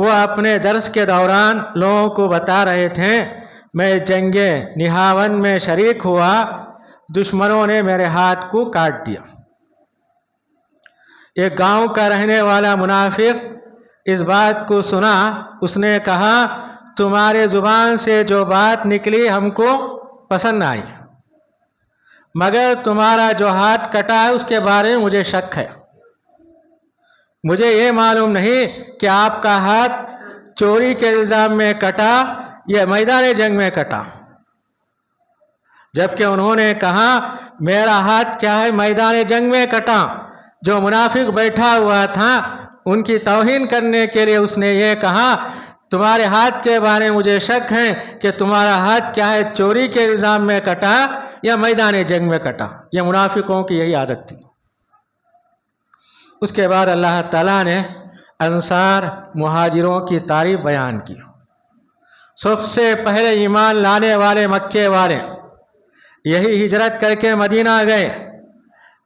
وہ اپنے درس کے دوران لوگوں کو بتا رہے تھے میں جنگ نہاون میں شریک ہوا، دشمنوں نے میرے ہاتھ کو کاٹ دیا۔ ایک گاؤں کا رہنے والا منافق اس بات کو سنا، اس نے کہا تمہارے زبان سے جو بات نکلی ہم کو پسند آئی، مگر تمہارا جو ہاتھ کٹا ہے اس کے بارے میں مجھے شک ہے۔ مجھے یہ معلوم نہیں کہ آپ کا ہاتھ چوری کے الزام میں کٹا یا میدان جنگ میں کٹا، جبکہ انہوں نے کہا میرا ہاتھ کیا ہے میدان جنگ میں کٹا۔ جو منافق بیٹھا ہوا تھا ان کی توہین کرنے کے لیے اس نے یہ کہا تمہارے ہاتھ کے بارے میں مجھے شک ہے کہ تمہارا ہاتھ کیا ہے چوری کے الزام میں کٹا یا میدان جنگ میں کٹا۔ یہ منافقوں کی یہی عادت تھی۔ اس کے بعد اللہ تعالیٰ نے انصار مہاجروں کی تعریف بیان کی۔ سب سے پہلے ایمان لانے والے مکے والے، یہی ہجرت کر کے مدینہ گئے،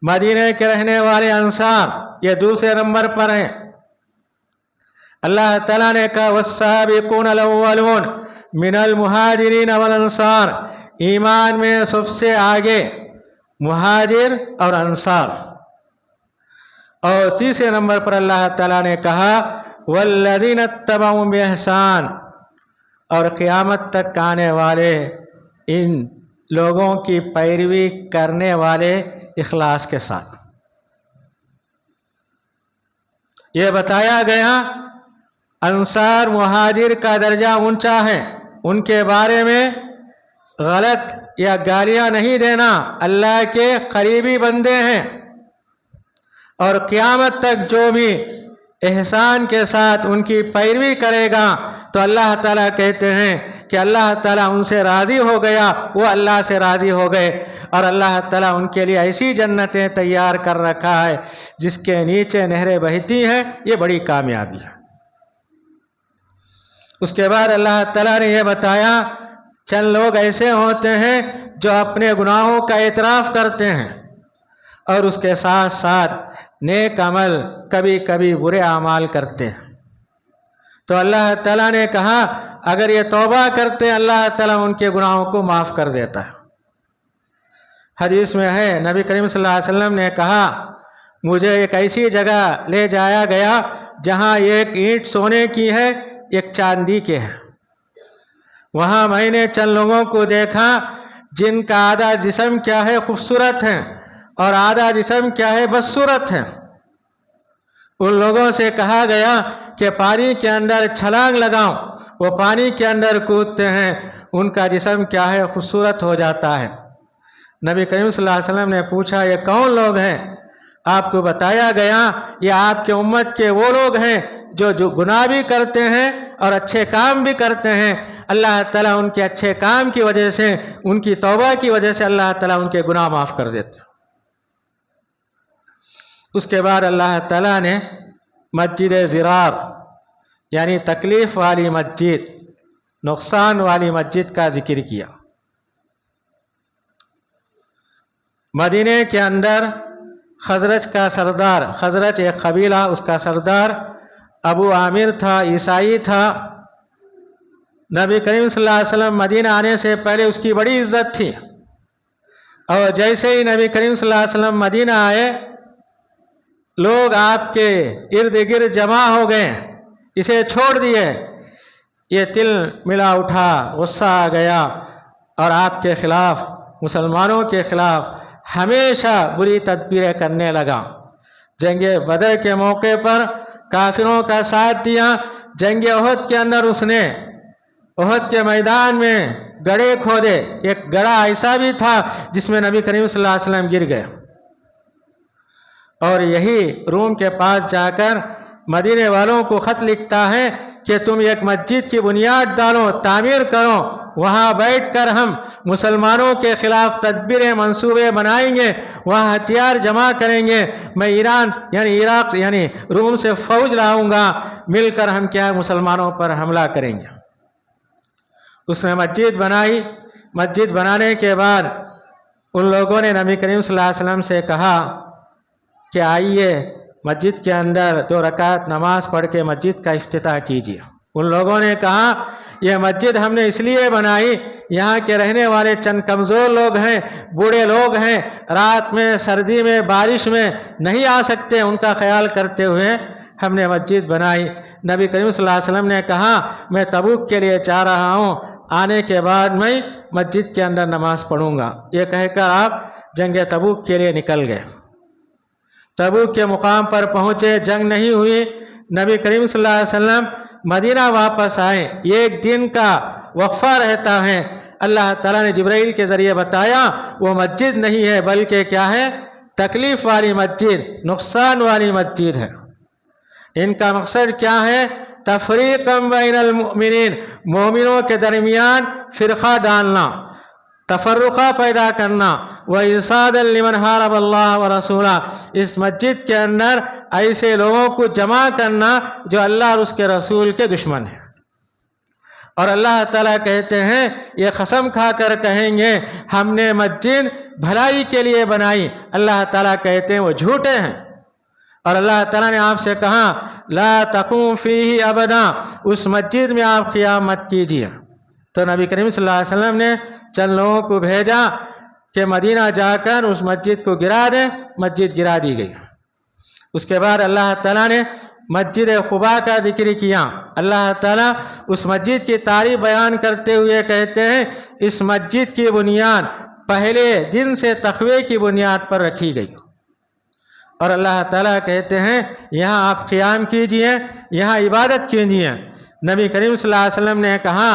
مدینہ کے رہنے والے انصار یہ دوسرے نمبر پر ہیں۔ اللہ تعالیٰ نے کہا والسابقون الاولون من المہاجرین والانصار، ایمان میں سب سے آگے مہاجر اور انصار۔ اور تیسرے نمبر پر اللہ تعالیٰ نے کہا والذین اتبعوا باحسان، اور قیامت تک آنے والے ان لوگوں کی پیروی کرنے والے اخلاص کے ساتھ۔ یہ بتایا گیا انصار مہاجر کا درجہ اونچا ہے، ان کے بارے میں غلط یا گالیاں نہیں دینا، اللہ کے قریبی بندے ہیں، اور قیامت تک جو بھی احسان کے ساتھ ان کی پیروی کرے گا تو اللہ تعالیٰ کہتے ہیں کہ اللہ تعالیٰ ان سے راضی ہو گیا، وہ اللہ سے راضی ہو گئے، اور اللہ تعالیٰ ان کے لیے ایسی جنتیں تیار کر رکھا ہے جس کے نیچے نہریں بہتی ہیں۔ یہ بڑی کامیابی ہے۔ اس کے بعد اللہ تعالیٰ نے یہ بتایا چند لوگ ایسے ہوتے ہیں جو اپنے گناہوں کا اعتراف کرتے ہیں اور اس کے ساتھ ساتھ نیک عمل کبھی کبھی برے اعمال کرتے ہیں، تو اللہ تعالیٰ نے کہا اگر یہ توبہ کرتے ہیں اللہ تعالیٰ ان کے گناہوں کو معاف کر دیتا ہے۔ حدیث میں ہے نبی کریم صلی اللہ علیہ وسلم نے کہا مجھے ایک ایسی جگہ لے جایا گیا جہاں ایک اینٹ سونے کی ہے ایک چاندی کی ہے۔ وہاں میں نے چند لوگوں کو دیکھا جن کا آدھا جسم کیا ہے خوبصورت ہے اور آدھا جسم کیا ہے بدصورت ہے۔ ان لوگوں سے کہا گیا کہ پانی کے اندر چھلانگ لگاؤ، وہ پانی کے اندر کودتے ہیں، ان کا جسم کیا ہے خوبصورت ہو جاتا ہے۔ نبی کریم صلی اللہ علیہ وسلم نے پوچھا یہ کون لوگ ہیں؟ آپ کو بتایا گیا یہ آپ کے امت کے وہ لوگ ہیں جو گناہ بھی کرتے ہیں اور اچھے کام بھی کرتے ہیں، اللہ تعالیٰ ان کے اچھے کام کی وجہ سے، ان کی توبہ کی وجہ سے اللہ تعالیٰ ان کے گناہ معاف کر دیتے ہیں۔ اس کے بعد اللہ تعالیٰ نے مسجد ضرار یعنی تکلیف والی مسجد، نقصان والی مسجد کا ذکر کیا۔ مدینہ کے اندر خزرج کا سردار، خزرج ایک قبیلہ، اس کا سردار ابو عامر تھا، عیسائی تھا۔ نبی کریم صلی اللہ علیہ وسلم مدینہ آنے سے پہلے اس کی بڑی عزت تھی، اور جیسے ہی نبی کریم صلی اللہ علیہ وسلم مدینہ آئے لوگ آپ کے ارد گرد جمع ہو گئے، اسے چھوڑ دیے۔ یہ تل ملا اٹھا، غصہ آ گیا اور آپ کے خلاف، مسلمانوں کے خلاف ہمیشہ بری تدبیریں کرنے لگا۔ جنگ بدر کے موقع پر کافروں کا ساتھ دیا، جنگ احد کے اندر اس نے احد کے میدان میں گڑھے کھودے، ایک گڑھا ایسا بھی تھا جس میں نبی کریم صلی اللہ علیہ وسلم گر گئے، اور یہی روم کے پاس جا کر مدینے والوں کو خط لکھتا ہے کہ تم ایک مسجد کی بنیاد ڈالو، تعمیر کرو، وہاں بیٹھ کر ہم مسلمانوں کے خلاف تدبیریں منصوبے بنائیں گے، وہاں ہتھیار جمع کریں گے، میں ایران یعنی عراق یعنی روم سے فوج لاؤں گا، مل کر ہم کیا مسلمانوں پر حملہ کریں گے۔ اس نے مسجد بنائی۔ مسجد بنانے کے بعد ان لوگوں نے نبی کریم صلی اللہ علیہ وسلم سے کہا کہ آئیے مسجد کے اندر 2 رکعت نماز پڑھ کے مسجد کا افتتاح کیجیے۔ ان لوگوں نے کہا یہ مسجد ہم نے اس لیے بنائی، یہاں کے رہنے والے چند کمزور لوگ ہیں، بوڑھے لوگ ہیں، رات میں سردی میں بارش میں نہیں آ سکتے، ان کا خیال کرتے ہوئے ہم نے مسجد بنائی۔ نبی کریم صلی اللہ علیہ وسلم نے کہا میں تبوک کے لیے جا رہا ہوں، آنے کے بعد میں مسجد کے اندر نماز پڑھوں گا۔ یہ کہہ کر آپ جنگ تبوک کے لیے نکل گئے۔ تبوک کے مقام پر پہنچے، جنگ نہیں ہوئی، نبی کریم صلی اللہ علیہ وسلم مدینہ واپس آئے۔ 1 دن کا وقفہ رہتا ہے۔ اللہ تعالیٰ نے جبرائیل کے ذریعے بتایا وہ مسجد نہیں ہے بلکہ کیا ہے؟ تکلیف والی مسجد، نقصان والی مسجد ہے۔ ان کا مقصد کیا ہے؟ تفریقا بین المؤمنین، مومنوں کے درمیان فرقہ ڈالنا، تفرقہ پیدا کرنا، وَإِرْصَادًا لِمَنْ حَارَبَ اللَّهَ وَرَسُولَهُ، اس مسجد کے اندر ایسے لوگوں کو جمع کرنا جو اللہ اور اس کے رسول کے دشمن ہیں۔ اور اللہ تعالیٰ کہتے ہیں، یہ قسم کھا کر کہیں گے ہم نے مسجد بھلائی کے لیے بنائی، اللہ تعالیٰ کہتے ہیں وہ جھوٹے ہیں۔ اور اللہ تعالیٰ نے آپ سے کہا لا تقوم فیہ ابدا، اس مسجد میں آپ قیام مت کیجیے۔ تو نبی کریم صلی اللہ علیہ وسلم نے چند لوگوں کو بھیجا کہ مدینہ جا کر اس مسجد کو گرا دیں، مسجد گرا دی گئی۔ اس کے بعد اللہ تعالیٰ نے مسجد قباء کا ذکر کیا۔ اللہ تعالیٰ اس مسجد کی تعریف بیان کرتے ہوئے کہتے ہیں اس مسجد کی بنیاد پہلے دن سے تقوی کی بنیاد پر رکھی گئی، اور اللہ تعالیٰ کہتے ہیں یہاں آپ قیام کیجئے، یہاں عبادت کیجئے۔ نبی کریم صلی اللہ علیہ وسلم نے کہا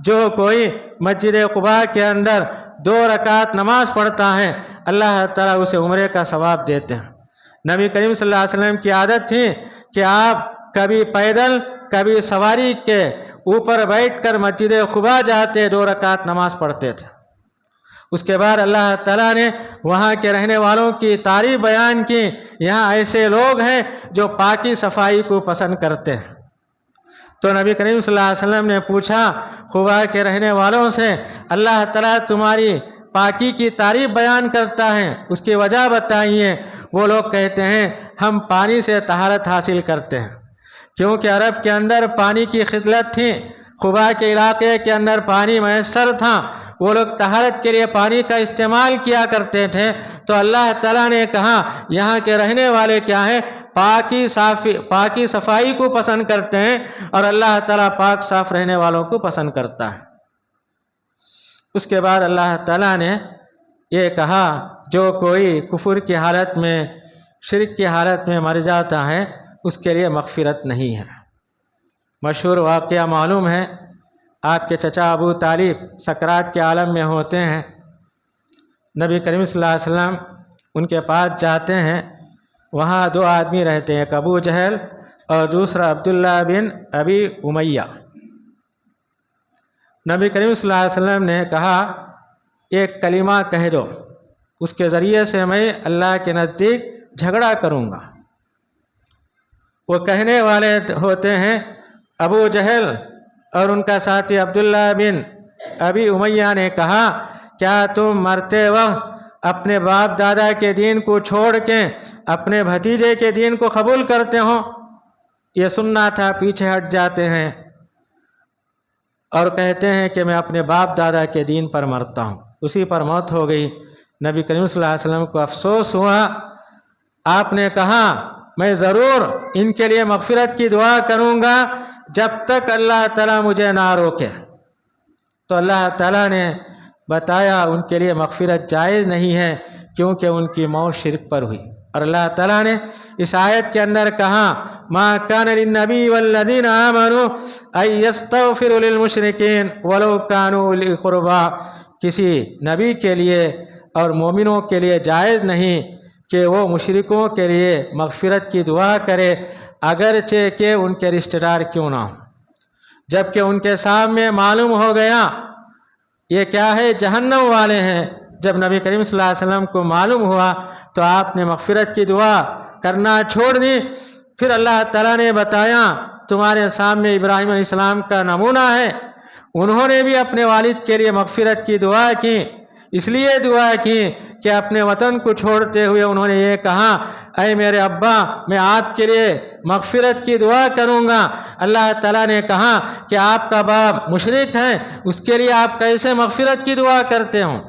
جو کوئی مسجد قباء کے اندر 2 رکعت نماز پڑھتا ہے اللہ تعالیٰ اسے عمرے کا ثواب دیتے ہیں۔ نبی کریم صلی اللہ علیہ وسلم کی عادت تھی کہ آپ کبھی پیدل کبھی سواری کے اوپر بیٹھ کر مسجد قباء جاتے، 2 رکعت نماز پڑھتے تھے۔ اس کے بعد اللہ تعالیٰ نے وہاں کے رہنے والوں کی تعریف بیان کی، یہاں ایسے لوگ ہیں جو پاکی صفائی کو پسند کرتے ہیں۔ تو نبی کریم صلی اللہ علیہ وسلم نے پوچھا قباء کے رہنے والوں سے اللہ تعالیٰ تمہاری پاکی کی تعریف بیان کرتا ہے، اس کی وجہ بتائیے۔ وہ لوگ کہتے ہیں ہم پانی سے طہارت حاصل کرتے ہیں، کیونکہ عرب کے اندر پانی کی قلت تھی، قباء کے علاقے کے اندر پانی میسر تھا، وہ لوگ طہارت کے لیے پانی کا استعمال کیا کرتے تھے۔ تو اللہ تعالیٰ نے کہا یہاں کے رہنے والے کیا ہیں؟ پاکی صفائی کو پسند کرتے ہیں، اور اللہ تعالیٰ پاک صاف رہنے والوں کو پسند کرتا ہے۔ اس کے بعد اللہ تعالیٰ نے یہ کہا جو کوئی کفر کی حالت میں، شرک کی حالت میں مر جاتا ہے اس کے لیے مغفرت نہیں ہے۔ مشہور واقعہ معلوم ہے، آپ کے چچا ابو طالب سکرات کے عالم میں ہوتے ہیں، نبی کریم صلی اللہ علیہ وسلم ان کے پاس جاتے ہیں، وہاں 2 آدمی رہتے ہیں، ایک ابو جہل اور دوسرا عبداللہ بن ابی امیہ۔ نبی کریم صلی اللہ علیہ وسلم نے کہا ایک کلمہ کہہ دو، اس کے ذریعے سے میں اللہ کے نزدیک جھگڑا کروں گا۔ وہ کہنے والے ہوتے ہیں ابو جہل، اور ان کا ساتھی عبداللہ بن ابی امیہ نے کہا کیا تم مرتے وقت اپنے باپ دادا کے دین کو چھوڑ کے اپنے بھتیجے کے دین کو قبول کرتے ہو؟ یہ سننا تھا، پیچھے ہٹ جاتے ہیں اور کہتے ہیں کہ میں اپنے باپ دادا کے دین پر مرتا ہوں۔ اسی پر موت ہو گئی۔ نبی کریم صلی اللہ علیہ وسلم کو افسوس ہوا۔ آپ نے کہا میں ضرور ان کے لیے مغفرت کی دعا کروں گا جب تک اللہ تعالیٰ مجھے نہ روکے۔ تو اللہ تعالیٰ نے بتایا ان کے لیے مغفرت جائز نہیں ہے کیونکہ ان کی موت شرک پر ہوئی۔ اور اللہ تعالیٰ نے اس آیت کے اندر کہا ما کان للنبی والذین آمنوا ان یستغفروا للمشرکین ولو کانوا اولی قربا، کسی نبی کے لیے اور مومنوں کے لیے جائز نہیں کہ وہ مشرکوں کے لیے مغفرت کی دعا کرے اگرچہ کہ ان کے رشتہ دار کیوں نہ ہوں۔ جبکہ ان کے سامنے معلوم ہو گیا یہ کیا ہے؟ جہنم والے ہیں۔ جب نبی کریم صلی اللہ علیہ وسلم کو معلوم ہوا تو آپ نے مغفرت کی دعا کرنا چھوڑ دی۔ پھر اللہ تعالیٰ نے بتایا تمہارے سامنے ابراہیم علیہ السلام کا نمونہ ہے، انہوں نے بھی اپنے والد کے لیے مغفرت کی دعا کی، اس لیے دعا کی کہ اپنے وطن کو چھوڑتے ہوئے انہوں نے یہ کہا، اے میرے ابا، میں آپ کے لیے مغفرت کی دعا کروں گا۔ اللہ تعالیٰ نے کہا کہ آپ کا باپ مشرک ہے، اس کے لیے آپ کیسے مغفرت کی دعا کرتے ہوں؟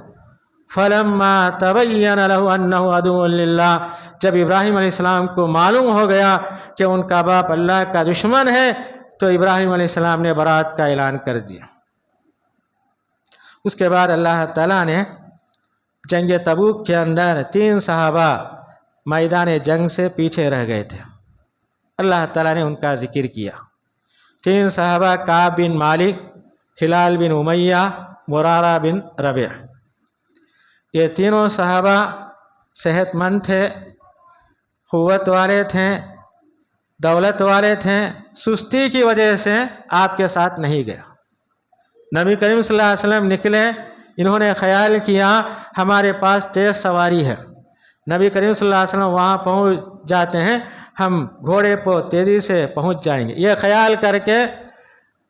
فَلَمَّا تَبَيَّنَ لَهُ أَنَّهُ عَدُوٌّ لِلَّهِ، جب ابراہیم علیہ السلام کو معلوم ہو گیا کہ ان کا باپ اللہ کا دشمن ہے، تو ابراہیم علیہ السلام نے برات کا اعلان کر دیا۔ اس کے بعد اللہ تعالیٰ نے جنگ تبوک کے اندر 3 صحابہ میدان جنگ سے پیچھے رہ گئے تھے، اللہ تعالیٰ نے ان کا ذکر کیا۔ 3 صحابہ کعب بن مالک، ہلال بن امیہ، مرارہ بن ربیع۔ یہ تینوں صحابہ صحت مند تھے، قوت والے تھے، دولت والے تھے، سستی کی وجہ سے آپ کے ساتھ نہیں گیا۔ نبی کریم صلی اللہ علیہ وسلم نکلے، انہوں نے خیال کیا ہمارے پاس تیز سواری ہے، نبی کریم صلی اللہ علیہ وسلم وہاں پہنچ جاتے ہیں، ہم گھوڑے پر تیزی سے پہنچ جائیں گے، یہ خیال کر کے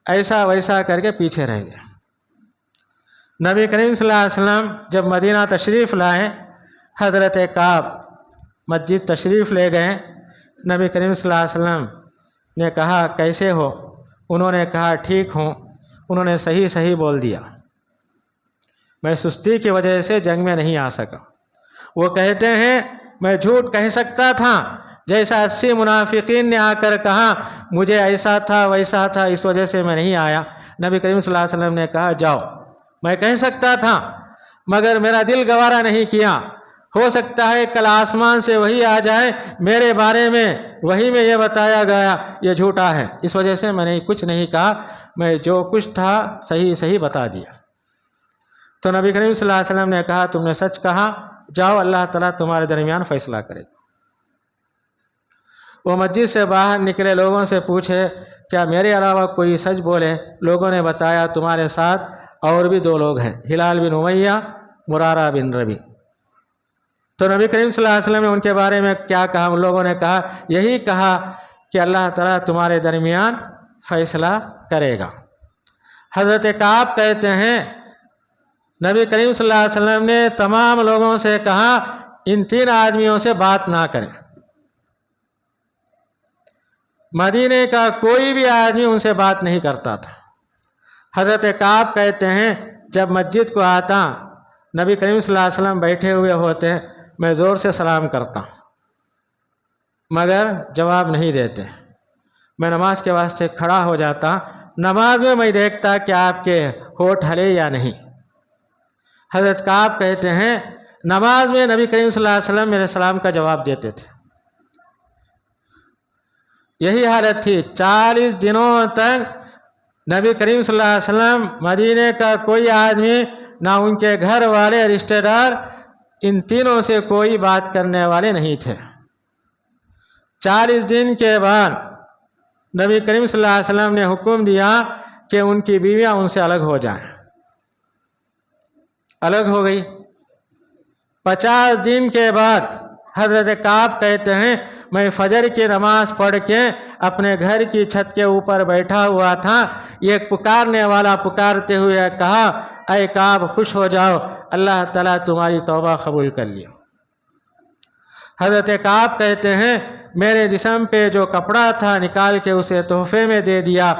ایسا ویسا کر کے پیچھے رہ گئے۔ نبی کریم صلی اللہ علیہ وسلم جب مدینہ تشریف لائے، حضرت کعب مسجد تشریف لے گئے، نبی کریم صلی اللہ علیہ وسلم نے کہا کیسے ہو؟ انہوں نے کہا ٹھیک ہوں۔ انہوں نے صحیح بول دیا، میں سستی کی وجہ سے جنگ میں نہیں آ سکا۔ وہ کہتے ہیں میں جھوٹ کہہ سکتا تھا، جیسا 80 منافقین نے آ کر کہا مجھے ایسا تھا ویسا تھا اس وجہ سے میں نہیں آیا۔ نبی کریم صلی اللہ علیہ وسلم نے کہا جاؤ، میں کہہ سکتا تھا مگر میرا دل گوارا نہیں کیا، ہو سکتا ہے کل آسمان سے وہی آ جائے میرے بارے میں، وہی میں یہ بتایا گیا یہ جھوٹا ہے، اس وجہ سے میں نے کچھ نہیں کہا، میں جو کچھ تھا صحیح بتا دیا۔ تو نبی کریم صلی اللہ علیہ وسلم نے کہا تم نے سچ کہا، جاؤ اللہ تعالیٰ تمہارے درمیان فیصلہ کرے۔ وہ مسجد سے باہر نکلے، لوگوں سے پوچھے کیا میرے علاوہ کوئی سچ بولے؟ لوگوں نے بتایا تمہارے ساتھ اور بھی 2 لوگ ہیں، ہلال بن امیہ، مرارہ بن ربیع۔ تو نبی کریم صلی اللہ علیہ وسلم نے ان کے بارے میں کیا کہا؟ ان لوگوں نے کہا یہی کہا کہ اللہ تعالیٰ تمہارے درمیان فیصلہ کرے گا۔ حضرت کعب کہتے ہیں نبی کریم صلی اللہ علیہ وسلم نے تمام لوگوں سے کہا ان 3 آدمیوں سے بات نہ کریں۔ مدینے کا کوئی بھی آدمی ان سے بات نہیں کرتا تھا۔ حضرت کعب کہتے ہیں جب مسجد کو آتا، نبی کریم صلی اللہ علیہ وسلم بیٹھے ہوئے ہوتے، میں زور سے سلام کرتا مگر جواب نہیں دیتے۔ میں نماز کے واسطے کھڑا ہو جاتا، نماز میں دیکھتا کہ آپ کے ہونٹ ہلے یا نہیں۔ حضرت کعب کہتے ہیں نماز میں نبی کریم صلی اللہ علیہ وسلم میرے سلام کا جواب دیتے تھے۔ یہی حالت تھی 40 دنوں تک نبی کریم صلی اللہ علیہ وسلم، مدینے کا کوئی آدمی، نہ ان کے گھر والے رشتہ دار، ان تینوں سے کوئی بات کرنے والے نہیں تھے۔ 40 دن کے بعد نبی کریم صلی اللہ علیہ وسلم نے حکم دیا کہ ان کی بیویاں ان سے الگ ہو جائیں۔ الگ ہو گئی۔ 50 دن کے بعد حضرت کعب کہتے ہیں میں فجر کی نماز پڑھ کے اپنے گھر کی چھت کے اوپر بیٹھا ہوا تھا، ایک پکارنے والا پکارتے ہوئے کہا اے کعب خوش ہو جاؤ، اللہ تعالیٰ تمہاری توبہ قبول کر لیا۔ حضرت کعب کہتے ہیں میرے جسم پہ جو کپڑا تھا نکال کے اسے تحفے میں دے دیا،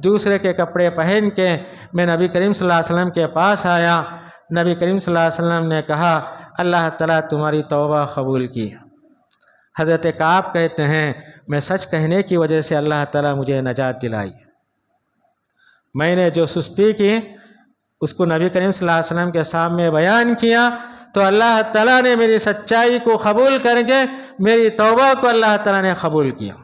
دوسرے کے کپڑے پہن کے میں نبی کریم صلی اللہ علیہ وسلم کے پاس آیا۔ نبی کریم صلی اللہ علیہ وسلم نے کہا اللہ تعالیٰ تمہاری توبہ قبول کی۔ حضرت کعب کہتے ہیں میں سچ کہنے کی وجہ سے اللہ تعالیٰ مجھے نجات دلائی۔ میں نے جو سستی کی اس کو نبی کریم صلی اللہ علیہ وسلم کے سامنے بیان کیا تو اللہ تعالیٰ نے میری سچائی کو قبول کر کے میری توبہ کو اللہ تعالیٰ نے قبول کیا۔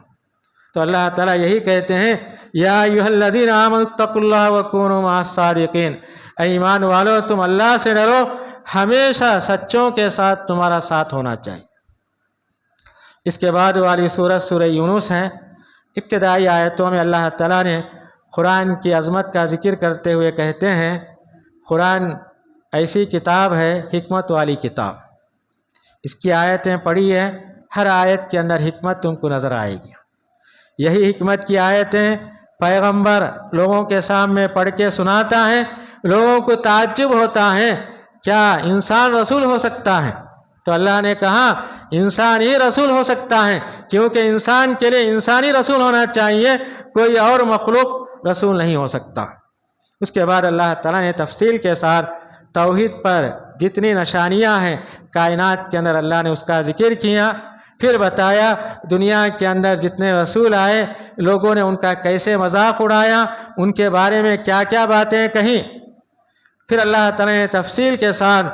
تو اللہ تعالیٰ یہی کہتے ہیں یا ایھا الذین آمنوا اتقوا اللہ وکونوا مع الصادقین، اے ایمان والو تم اللہ سے ڈرو، ہمیشہ سچوں کے ساتھ تمہارا ساتھ ہونا چاہیے۔ اس کے بعد والی سورت سورہ یونس ہے۔ ابتدائی آیتوں میں اللہ تعالیٰ نے قرآن کی عظمت کا ذکر کرتے ہوئے کہتے ہیں قرآن ایسی کتاب ہے، حکمت والی کتاب۔ اس کی آیتیں پڑھی ہے، ہر آیت کے اندر حکمت تم کو نظر آئے گی۔ یہی حکمت کی آیتیں پیغمبر لوگوں کے سامنے پڑھ کے سناتا ہے، لوگوں کو تعجب ہوتا ہے کیا انسان رسول ہو سکتا ہے؟ تو اللہ نے کہا انسان ہی رسول ہو سکتا ہے، کیونکہ انسان کے لیے انسانی رسول ہونا چاہیے، کوئی اور مخلوق رسول نہیں ہو سکتا۔ اس کے بعد اللہ تعالیٰ نے تفصیل کے ساتھ توحید پر جتنی نشانیاں ہیں کائنات کے اندر اللہ نے اس کا ذکر کیا، پھر بتایا دنیا کے اندر جتنے رسول آئے لوگوں نے ان کا کیسے مذاق اڑایا، ان کے بارے میں کیا کیا باتیں کہیں۔ پھر اللہ تعالیٰ نے تفصیل کے ساتھ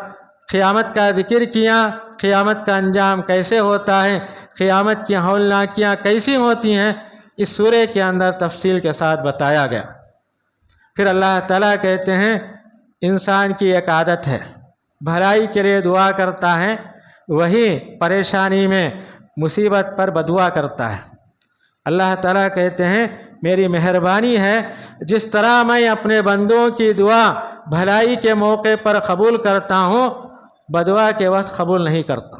قیامت کا ذکر کیا، قیامت کا انجام کیسے ہوتا ہے، قیامت کی ہولناکیاں کیسی ہوتی ہیں، اس سورے کے اندر تفصیل کے ساتھ بتایا گیا۔ پھر اللہ تعالیٰ کہتے ہیں انسان کی ایک عادت ہے، بھلائی کے لیے دعا کرتا ہے، وہی پریشانی میں مصیبت پر بدعا کرتا ہے۔ اللہ تعالیٰ کہتے ہیں میری مہربانی ہے، جس طرح میں اپنے بندوں کی دعا بھلائی کے موقع پر قبول کرتا ہوں، بدعا کے وقت قبول نہیں کرتا۔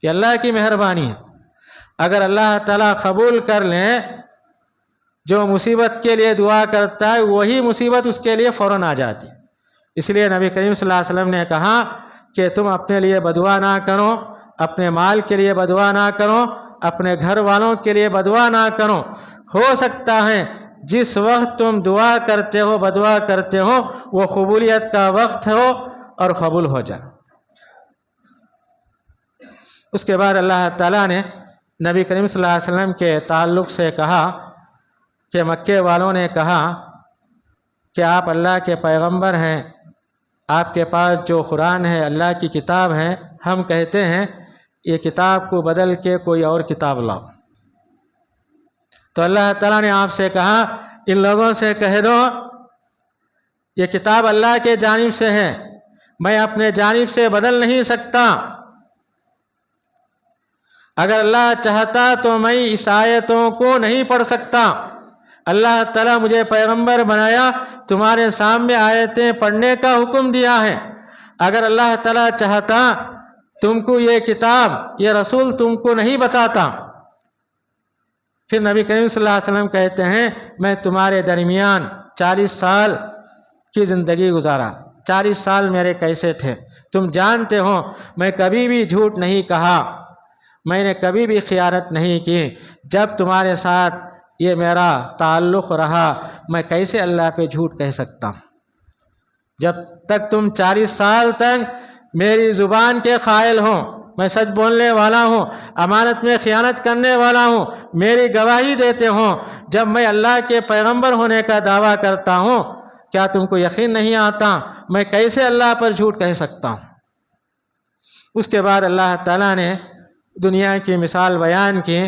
یہ اللہ کی مہربانی ہے۔ اگر اللہ تعالیٰ قبول کر لیں، جو مصیبت کے لیے دعا کرتا ہے وہی مصیبت اس کے لیے فوراً آ جاتی۔ اس لیے نبی کریم صلی اللہ علیہ وسلم نے کہا کہ تم اپنے لیے بدعا نہ کرو، اپنے مال کے لیے بدعا نہ کرو، اپنے گھر والوں کے لیے بدعا نہ کرو، ہو سکتا ہے جس وقت تم دعا کرتے ہو بدعا کرتے ہو وہ قبولیت کا وقت ہو اور قبول ہو جائے۔ اس کے بعد اللہ تعالیٰ نے نبی کریم صلی اللہ علیہ وسلم کے تعلق سے کہا کہ مکے والوں نے کہا کہ آپ اللہ کے پیغمبر ہیں، آپ کے پاس جو قرآن ہے اللہ کی کتاب ہے، ہم کہتے ہیں یہ کتاب کو بدل کے کوئی اور کتاب لاؤ۔ تو اللہ تعالیٰ نے آپ سے کہا ان لوگوں سے کہہ دو یہ کتاب اللہ کے جانب سے ہے، میں اپنے جانب سے بدل نہیں سکتا۔ اگر اللہ چاہتا تو میں اس آیتوں کو نہیں پڑھ سکتا۔ اللہ تعالیٰ مجھے پیغمبر بنایا، تمہارے سامنے آیتیں پڑھنے کا حکم دیا ہے۔ اگر اللہ تعالیٰ چاہتا تم کو یہ کتاب یہ رسول تم کو نہیں بتاتا۔ پھر نبی کریم صلی اللہ علیہ وسلم کہتے ہیں میں تمہارے درمیان 40 سال کی زندگی گزارا، 40 سال میرے کیسے تھے تم جانتے ہو، میں کبھی بھی جھوٹ نہیں کہا، میں نے کبھی بھی خیانت نہیں کی۔ جب تمہارے ساتھ یہ میرا تعلق رہا میں کیسے اللہ پہ جھوٹ کہہ سکتا ہوں؟ جب تک تم 40 سال تک میری زبان کے قائل ہو، میں سچ بولنے والا ہوں، امانت میں خیانت کرنے والا ہوں، میری گواہی دیتے ہوں، جب میں اللہ کے پیغمبر ہونے کا دعویٰ کرتا ہوں، کیا تم کو یقین نہیں آتا میں کیسے اللہ پر جھوٹ کہہ سکتا ہوں؟ اس کے بعد اللہ تعالیٰ نے دنیا کی مثال بیان کی،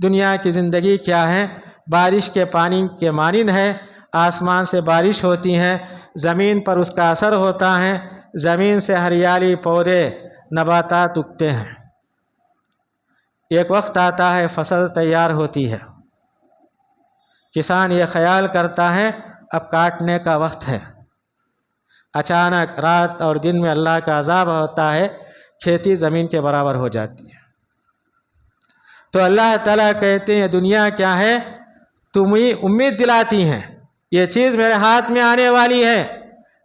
دنیا کی زندگی کیا ہے، بارش کے پانی کے مانند ہے، آسمان سے بارش ہوتی ہے، زمین پر اس کا اثر ہوتا ہے، زمین سے ہریالی پودے نباتات اگتے ہیں، ایک وقت آتا ہے فصل تیار ہوتی ہے، کسان یہ خیال کرتا ہے اب کاٹنے کا وقت ہے، اچانک رات اور دن میں اللہ کا عذاب ہوتا ہے، کھیتی زمین کے برابر ہو جاتی ہے۔ تو اللہ تعالیٰ کہتے ہیں یہ دنیا کیا ہے، تمہیں امید دلاتی ہیں یہ چیز میرے ہاتھ میں آنے والی ہے،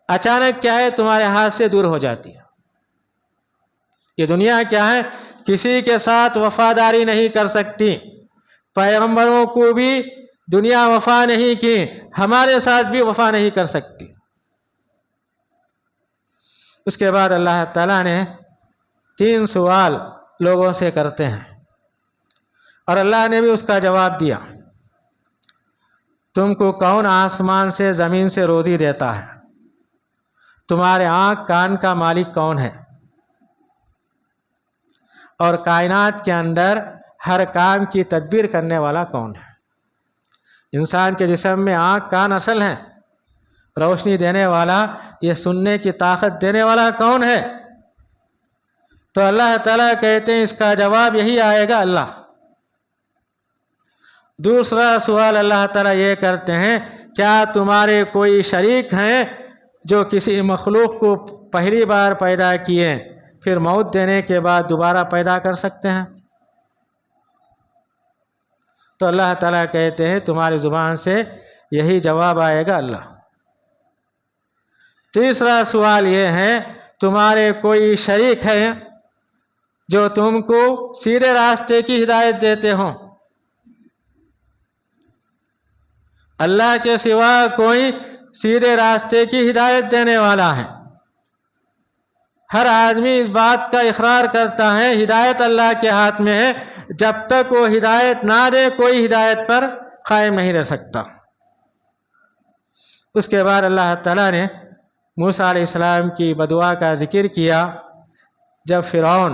اچانک کیا ہے تمہارے ہاتھ سے دور ہو جاتی ہے۔ یہ دنیا کیا ہے، کسی کے ساتھ وفاداری نہیں کر سکتی، پیغمبروں کو بھی دنیا وفا نہیں کی، ہمارے ساتھ بھی وفا نہیں کر سکتی۔ اس کے بعد اللہ تعالیٰ نے 3 سوال لوگوں سے کرتے ہیں اور اللہ نے بھی اس کا جواب دیا۔ تم کو کون آسمان سے زمین سے روزی دیتا ہے؟ تمہارے آنکھ کان کا مالک کون ہے؟ اور کائنات کے اندر ہر کام کی تدبیر کرنے والا کون ہے؟ انسان کے جسم میں آنکھ کان اصل ہیں، روشنی دینے والا، یہ سننے کی طاقت دینے والا کون ہے؟ تو اللہ تعالیٰ کہتے ہیں اس کا جواب یہی آئے گا اللہ۔ دوسرا سوال اللہ تعالیٰ یہ کرتے ہیں کیا تمہارے کوئی شریک ہیں جو کسی مخلوق کو پہلی بار پیدا کیے پھر موت دینے کے بعد دوبارہ پیدا کر سکتے ہیں؟ تو اللہ تعالیٰ کہتے ہیں تمہاری زبان سے یہی جواب آئے گا اللہ۔ تیسرا سوال یہ ہے تمہارے کوئی شریک ہے جو تم کو سیدھے راستے کی ہدایت دیتے ہوں؟ اللہ کے سوا کوئی سیدھے راستے کی ہدایت دینے والا ہے؟ ہر آدمی اس بات کا اقرار کرتا ہے ہدایت اللہ کے ہاتھ میں ہے، جب تک وہ ہدایت نہ دے کوئی ہدایت پر قائم نہیں رہ سکتا۔ اس کے بعد اللہ تعالیٰ نے موسیٰ علیہ السلام کی بدعا کا ذکر کیا۔ جب فرعون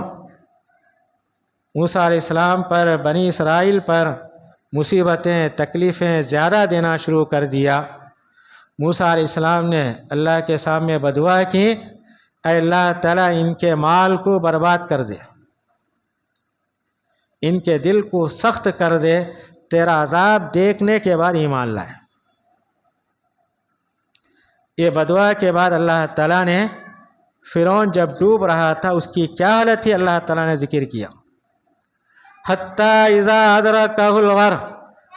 موسیٰ علیہ السلام پر، بنی اسرائیل پر مصیبتیں، تکلیفیں زیادہ دینا شروع کر دیا، موسیٰ علیہ السلام نے اللہ کے سامنے بدعا کی، اے اللہ تعالیٰ ان کے مال کو برباد کر دے، ان کے دل کو سخت کر دے، تیرا عذاب دیکھنے کے بعد ایمان لائے۔ یہ بدعا کے بعد اللہ تعالیٰ نے فرعون جب ڈوب رہا تھا اس کی کیا حالت تھی اللہ تعالیٰ نے ذکر کیا، حتی اذا ادرکہ الغرق،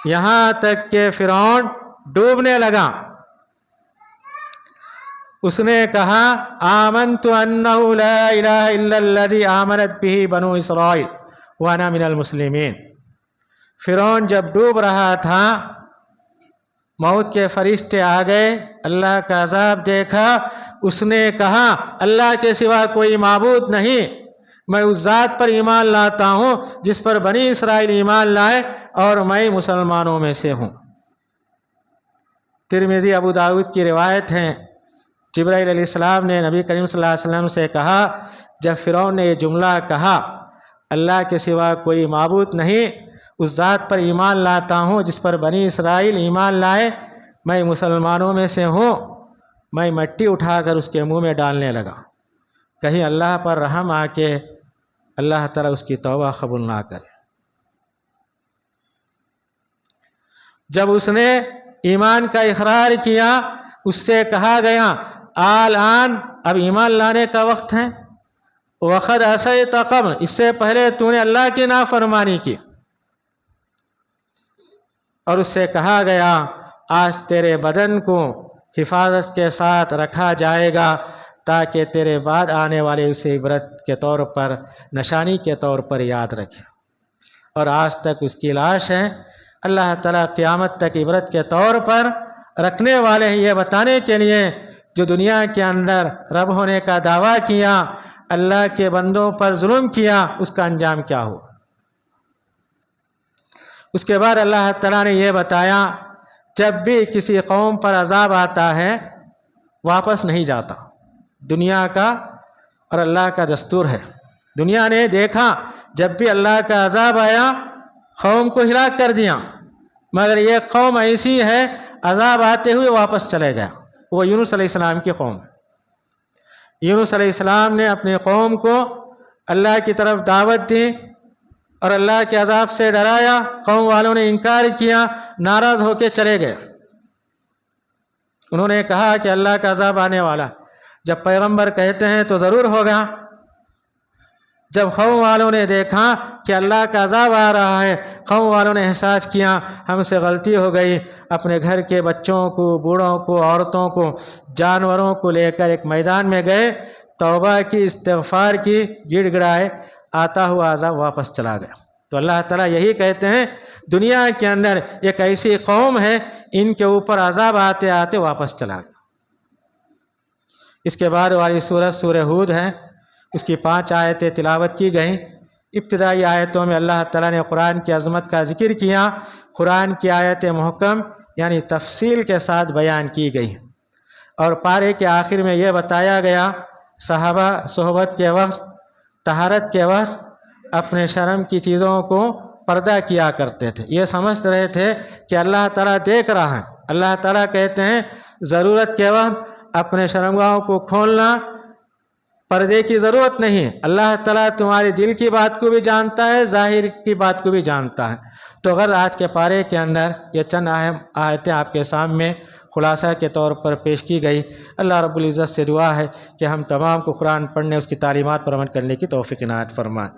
یہاں تک کہ فرعون ڈوبنے لگا، اس نے کہا آمنت انہ لا الہ الا الذی آمنت بہ بنو اسرائیل وانا من المسلمین۔ فرعون جب ڈوب رہا تھا، موت کے فرشتے آ گئے، اللہ کا عذاب دیکھا، اس نے کہا اللہ کے سوا کوئی معبود نہیں، میں اس ذات پر ایمان لاتا ہوں جس پر بنی اسرائیل ایمان لائے اور میں مسلمانوں میں سے ہوں۔ ترمذی ابو داؤد کی روایت ہے، جبرائیل علیہ السلام نے نبی کریم صلی اللہ علیہ وسلم سے کہا، جب فرعون نے یہ جملہ کہا اللہ کے سوا کوئی معبود نہیں، اس ذات پر ایمان لاتا ہوں جس پر بنی اسرائیل ایمان لائے، میں مسلمانوں میں سے ہوں، میں مٹی اٹھا کر اس کے منہ میں ڈالنے لگا، کہیں اللہ پر رحم آ کے اللہ تعالیٰ اس کی توبہ قبول نہ کرے۔ جب اس نے ایمان کا اقرار کیا، اس سے کہا گیا آن اب ایمان لانے کا وقت ہے، وقد عصیت قبل، اس سے پہلے تو نے اللہ کی نافرمانی کی، اور اس سے کہا گیا آج تیرے بدن کو حفاظت کے ساتھ رکھا جائے گا تاکہ تیرے بعد آنے والے اسے عبرت کے طور پر، نشانی کے طور پر یاد رکھے، اور آج تک اس کی لاش ہے۔ اللہ تعالیٰ قیامت تک عبرت کے طور پر رکھنے والے ہیں، یہ بتانے کے لیے جو دنیا کے اندر رب ہونے کا دعویٰ کیا، اللہ کے بندوں پر ظلم کیا، اس کا انجام کیا ہوا۔ اس کے بعد اللہ تعالیٰ نے یہ بتایا جب بھی کسی قوم پر عذاب آتا ہے واپس نہیں جاتا، دنیا کا اور اللہ کا دستور ہے۔ دنیا نے دیکھا جب بھی اللہ کا عذاب آیا قوم کو ہلاک کر دیا، مگر یہ قوم ایسی ہے عذاب آتے ہوئے واپس چلے گیا، وہ یونس علیہ السلام کی قوم ہے۔ یونس علیہ السلام نے اپنی قوم کو اللہ کی طرف دعوت دی اور اللہ کے عذاب سے ڈرایا، قوم والوں نے انکار کیا، ناراض ہو کے چلے گئے۔ انہوں نے کہا کہ اللہ کا عذاب آنے والا، جب پیغمبر کہتے ہیں تو ضرور ہوگا۔ جب قوم والوں نے دیکھا کہ اللہ کا عذاب آ رہا ہے، قوم والوں نے احساس کیا ہم سے غلطی ہو گئی، اپنے گھر کے بچوں کو، بوڑھوں کو، عورتوں کو، جانوروں کو لے کر ایک میدان میں گئے، توبہ کی، استغفار کی، گڑ گڑائے، آتا ہوا عذاب واپس چلا گیا۔ تو اللہ تعالیٰ یہی کہتے ہیں دنیا کے اندر ایک ایسی قوم ہے ان کے اوپر عذاب آتے آتے واپس چلا گیا۔ اس کے بعد والی سورہ سورہ ہود ہے، اس کی 5 آیتیں تلاوت کی گئیں۔ ابتدائی آیتوں میں اللہ تعالیٰ نے قرآن کی عظمت کا ذکر کیا، قرآن کی آیت محکم یعنی تفصیل کے ساتھ بیان کی گئی، اور پارے کے آخر میں یہ بتایا گیا صحابہ صحبت کے وقت، طہارت کے وقت اپنے شرم کی چیزوں کو پردہ کیا کرتے تھے، یہ سمجھ رہے تھے کہ اللہ تعالیٰ دیکھ رہا ہے۔ اللہ تعالیٰ کہتے ہیں ضرورت کے وقت اپنے شرمگاہوں کو کھولنا، پردے کی ضرورت نہیں، اللہ تعالیٰ تمہارے دل کی بات کو بھی جانتا ہے، ظاہر کی بات کو بھی جانتا ہے۔ تو اگر آج کے پارے کے اندر یہ چند اہم آیتیں آپ کے سامنے خلاصہ کے طور پر پیش کی گئی، اللہ رب العزت سے دعا ہے کہ ہم تمام کو قرآن پڑھنے، اس کی تعلیمات پر عمل کرنے کی توفیق عنایت فرمائے۔